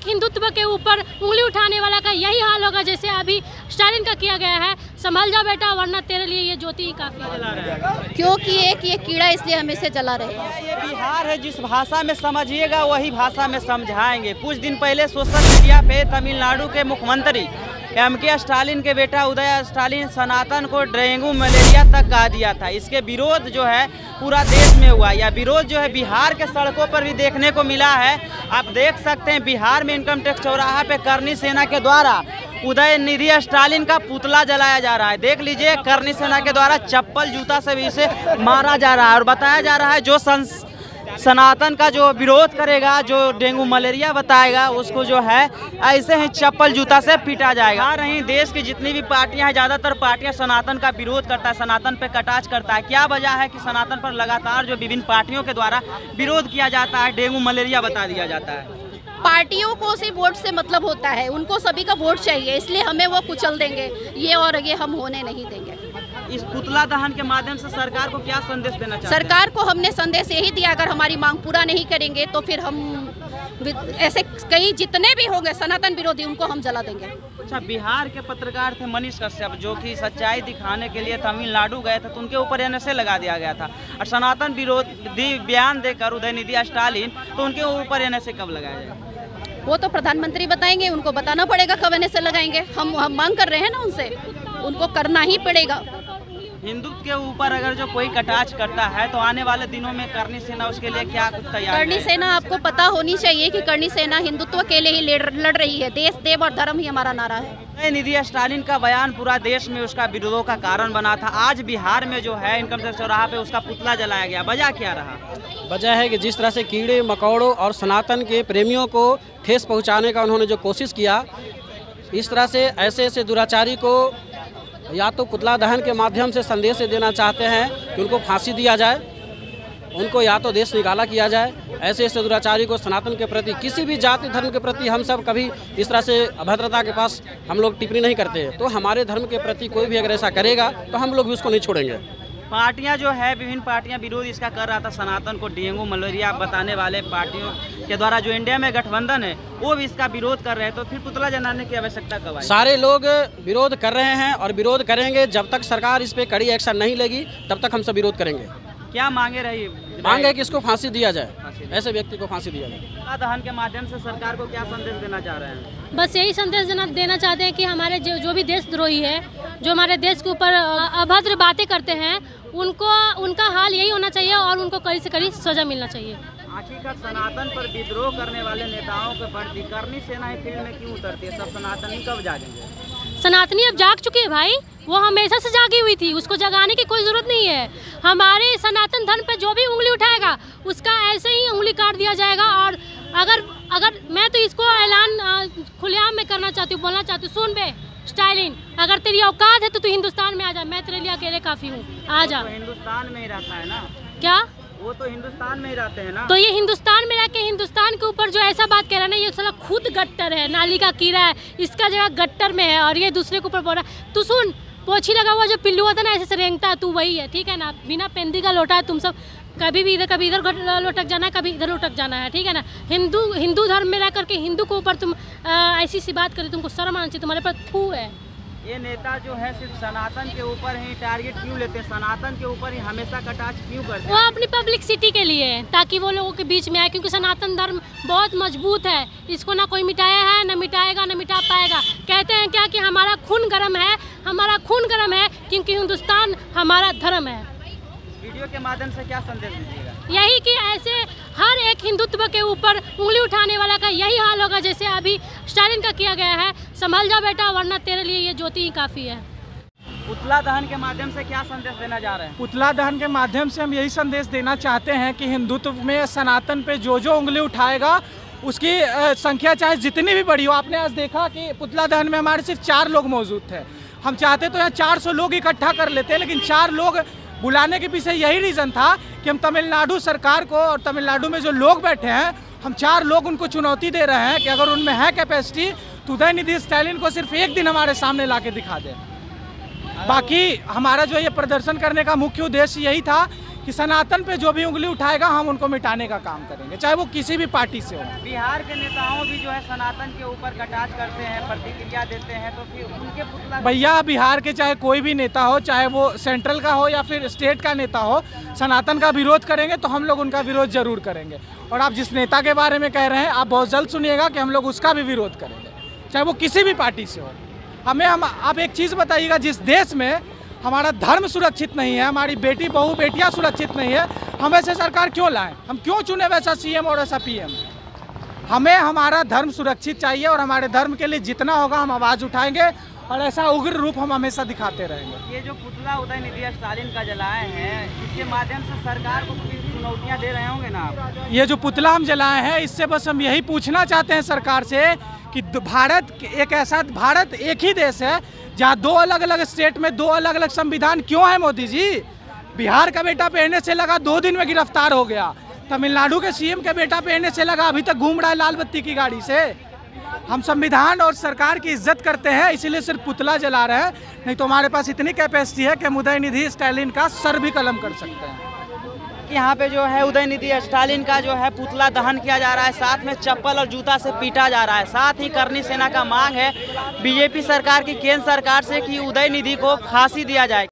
हिंदुत्व के ऊपर उंगली उठाने वाला का यही हाल होगा जैसे अभी स्टालिन का किया गया है। संभल जा बेटा वरना तेरे लिए ये ज्योति ही काफी है। क्योंकि ये कीड़ा इसलिए हमें से जला रहे हैं। ये बिहार है, जिस भाषा में समझिएगा वही भाषा में समझाएंगे। कुछ दिन पहले सोशल मीडिया पे तमिलनाडु के मुख्यमंत्री एम.के. स्टालिन के बेटा उदय स्टालिन सनातन को डेंगू मलेरिया तक कहा दिया था। इसके विरोध जो है पूरा देश में हुआ। यह विरोध जो है बिहार के सड़कों पर भी देखने को मिला है। आप देख सकते हैं बिहार में इनकम टैक्स चौराहा पे करनी सेना के द्वारा उदयनिधि स्टालिन का पुतला जलाया जा रहा है। देख लीजिए, करनी सेना के द्वारा चप्पल जूता से भी इसे मारा जा रहा है और बताया जा रहा है जो सनातन का जो विरोध करेगा, जो डेंगू मलेरिया बताएगा, उसको जो है ऐसे ही चप्पल जूता से पीटा जाएगा। रही देश की जितनी भी पार्टियां हैं, ज़्यादातर पार्टियां सनातन का विरोध करता है, सनातन पे कटाक्ष करता है। क्या वजह है कि सनातन पर लगातार जो विभिन्न पार्टियों के द्वारा विरोध किया जाता है, डेंगू मलेरिया बता दिया जाता है? पार्टियों को सिर्फ वोट से मतलब होता है, उनको सभी का वोट चाहिए, इसलिए हमें वो कुचल देंगे ये और ये हम होने नहीं देंगे। इस पुतला दहन के माध्यम से सरकार को क्या संदेश देना चाहते हैं? सरकार को हमने संदेश यही दिया, अगर हमारी मांग पूरा नहीं करेंगे तो फिर हम ऐसे कई जितने भी होंगे सनातन विरोधी उनको हम जला देंगे। अच्छा, बिहार के पत्रकार थे मनीष कश्यप, जो कि सच्चाई दिखाने के लिए तमिलनाडु गए थे, तो उनके ऊपर एनएसए लगा दिया गया था। और सनातन विरोधी बयान देकर उदयनिधि स्टालिन, तो उनके ऊपर एनएसए कब लगाया जाएगा? वो तो प्रधानमंत्री बताएंगे, उनको बताना पड़ेगा कब एनएसए लगाएंगे। हम मांग कर रहे हैं ना उनसे, उनको करना ही पड़ेगा। हिंदुत्व के ऊपर अगर जो कोई कटाक्ष करता है तो आने वाले दिनों में करनी सेना उसके लिए क्या कुछ तैयार है? करनी सेना, आपको पता होनी चाहिए कि करनी सेना हिंदुत्व के लिए ही लड़ रही है। देश, देव और धर्म ही हमारा नारा है। उदयनिधि स्टालिन का बयान पूरा देश में उसका विरोधों का कारण बना था। आज बिहार में जो है इनकम टैक्स चौराहा पे उसका पुतला जलाया गया। वजह क्या रहा? वजह है कि जिस तरह से कीड़े मकोड़ों और सनातन के प्रेमियों को ठेस पहुँचाने का उन्होंने जो कोशिश किया, इस तरह से ऐसे दुराचारी को या तो पुतला दहन के माध्यम से संदेश देना चाहते हैं कि उनको फांसी दिया जाए, उनको या तो देश निकाला किया जाए। ऐसे दुराचारी को सनातन के प्रति, किसी भी जाति धर्म के प्रति हम सब कभी इस तरह से अभद्रता के पास हम लोग टिप्पणी नहीं करते। तो हमारे धर्म के प्रति कोई भी अगर ऐसा करेगा तो हम लोग भी उसको नहीं छोड़ेंगे। पार्टियां जो है, विभिन्न पार्टियां विरोध इसका कर रहा था, सनातन को डेंगू मलेरिया बताने वाले पार्टियों के द्वारा जो इंडिया में गठबंधन है वो भी इसका विरोध कर रहे हैं। तो फिर पुतला जलाने की आवश्यकता कब आई? सारे लोग विरोध कर रहे हैं और विरोध करेंगे। जब तक सरकार इस पे कड़ी एक्शन नहीं लेगी तब तक हम सब विरोध करेंगे। क्या मांगे रही? मांग है कि इसको फांसी दिया जाए, ऐसे व्यक्ति को फांसी दिया जाए। पुतला दहन के माध्यम से सरकार को क्या संदेश देना चाह रहे हैं? बस यही संदेश देना चाहते हैं कि हमारे जो भी देशद्रोही है, जो हमारे देश के ऊपर अभद्र बातें करते हैं, उनका हाल यही होना चाहिए और उनको कड़ी से कड़ी सजा मिलना चाहिए। आखिरकार सनातन पर विद्रोह करने वाले नेताओं के प्रति करनी सेना ही फील्ड में क्यों उतरती है? सब सनातनी कब जागेंगे? सनातनी अब जाग चुकी है भाई, वो हमेशा से जागी हुई थी, उसको जगाने की कोई ज़रूरत नहीं है। हमारे सनातन धर्म पे जो भी उंगली उठाएगा उसका ऐसे ही उंगली काट दिया जाएगा। और अगर मैं तो इसको ऐलान खुलेआम में करना चाहती हूँ, बोलना चाहती हूँ, सुन बे स्टालिन, अगर तेरी औकात है तो तू हिंदुस्तान में आ जा, मैं तेरे लिए अकेले काफ़ी हूँ, आ जा। तो हिंदुस्तान में ही रहता है ना? क्या? वो तो हिंदुस्तान में ही रहते हैं ना। तो ये हिंदुस्तान में रह के हिंदुस्तान के ऊपर जो ऐसा बात कह रहा है ना, ये साला खुद गट्टर है, नाली का कीड़ा है, इसका जगह गट्टर में है और ये दूसरे के ऊपर बोल रहा है। तू सुन, पोछी लगा हुआ जो पिल्लू होता है ना, ऐसे से रेंगता है, तू वही है, ठीक है ना? बिना पेंदी का लोटा है तुम सब, कभी इधर लुटक जाना है, कभी इधर लुटक जाना है, ठीक है ना? हिंदू धर्म में रह करके हिंदू के ऊपर तुम ऐसी सी बात करें, तुमको शर्म आना चाहिए, तुम्हारे पर थू है। ये नेता जो है सिर्फ सनातन के ऊपर ही टारगेट क्यों लेते हैं? सनातन के ऊपर ही हमेशा कटाक्ष क्यों करते हैं? वो अपनी पब्लिसिटी के लिए, ताकि वो लोगों के बीच में आए, क्योंकि सनातन धर्म बहुत मजबूत है, इसको ना कोई मिटाया है, ना मिटाएगा, ना मिटा पाएगा। कहते हैं क्या कि हमारा खून गर्म है, हमारा खून गर्म है क्योंकि हिंदुस्तान हमारा धर्म है। वीडियो के माध्यम से क्या संदेश दीजिएगा? यही कि ऐसे हर एक हिंदुत्व के ऊपर उंगली उठाने वाला का यही हाल होगा जैसे अभी स्टालिन का किया गया है। संभल जा बेटा वरना तेरे लिए ये ज्योति ही काफ़ी है। पुतला दहन के माध्यम से क्या संदेश देना चाह रहे हैं? पुतला दहन के माध्यम से हम यही संदेश देना चाहते हैं कि हिंदुत्व में सनातन पे जो उंगली उठाएगा उसकी संख्या चाहे जितनी भी बड़ी हो। आपने आज देखा कि पुतला दहन में हमारे सिर्फ 4 लोग मौजूद थे। हम चाहते तो यहाँ 400 लोग इकट्ठा कर लेते हैं, लेकिन 4 लोग बुलाने के पीछे यही रीज़न था कि हम तमिलनाडु सरकार को और तमिलनाडु में जो लोग बैठे हैं, हम 4 लोग उनको चुनौती दे रहे हैं कि अगर उनमें है कैपेसिटी तो उदयनिधि स्टालिन को सिर्फ एक दिन हमारे सामने ला के दिखा दें। बाकी हमारा जो ये प्रदर्शन करने का मुख्य उद्देश्य यही था कि सनातन पे जो भी उंगली उठाएगा हम उनको मिटाने का काम करेंगे, चाहे वो किसी भी पार्टी से हो। बिहार के नेताओं भी जो है सनातन के ऊपर कटाक्ष करते हैं, प्रतिक्रिया देते हैं, तो फिर उनके पुतला भैया बिहार के चाहे कोई भी नेता हो, चाहे वो सेंट्रल का हो या फिर स्टेट का नेता हो, सनातन का विरोध करेंगे तो हम लोग उनका विरोध जरूर करेंगे। और आप जिस नेता के बारे में कह रहे हैं, आप बहुत जल्द सुनिएगा कि हम लोग उसका भी विरोध करेंगे, चाहे वो किसी भी पार्टी से हो। आप एक चीज़ बताइएगा, जिस देश में हमारा धर्म सुरक्षित नहीं है, हमारी बेटी बहू बेटियां सुरक्षित नहीं है, हम ऐसे सरकार क्यों लाएं? हम क्यों चुने वैसा सीएम और ऐसा पीएम? हमें हमारा धर्म सुरक्षित चाहिए और हमारे धर्म के लिए जितना होगा हम आवाज़ उठाएंगे और ऐसा उग्र रूप हम हमेशा दिखाते रहेंगे। ये जो पुतला उदयनिधि स्टालिन का जलाए हैं, इसके माध्यम से सरकार को चुनौतियाँ दे रहे होंगे ना आप? ये जो पुतला हम जलाए हैं, इससे बस हम यही पूछना चाहते हैं सरकार से कि भारत एक ही देश है जहाँ दो अलग अलग स्टेट में दो अलग अलग संविधान क्यों है मोदी जी? बिहार का बेटा पहनने से लगा 2 दिन में गिरफ्तार हो गया, तमिलनाडु के सीएम के बेटा पहनने से लगा अभी तक घूम रहा है लाल बत्ती की गाड़ी से। हम संविधान और सरकार की इज्जत करते हैं, इसीलिए सिर्फ पुतला जला रहे हैं, नहीं तो हमारे पास इतनी कैपेसिटी है कि हम उदयनिधि स्टालिन का सर भी कलम कर सकते हैं। यहाँ पे जो है उदयनिधि स्टालिन का जो है पुतला दहन किया जा रहा है, साथ में चप्पल और जूता से पीटा जा रहा है। साथ ही करनी सेना का मांग है बीजेपी सरकार की केंद्र सरकार से कि उदयनिधि को फांसी दिया जाए।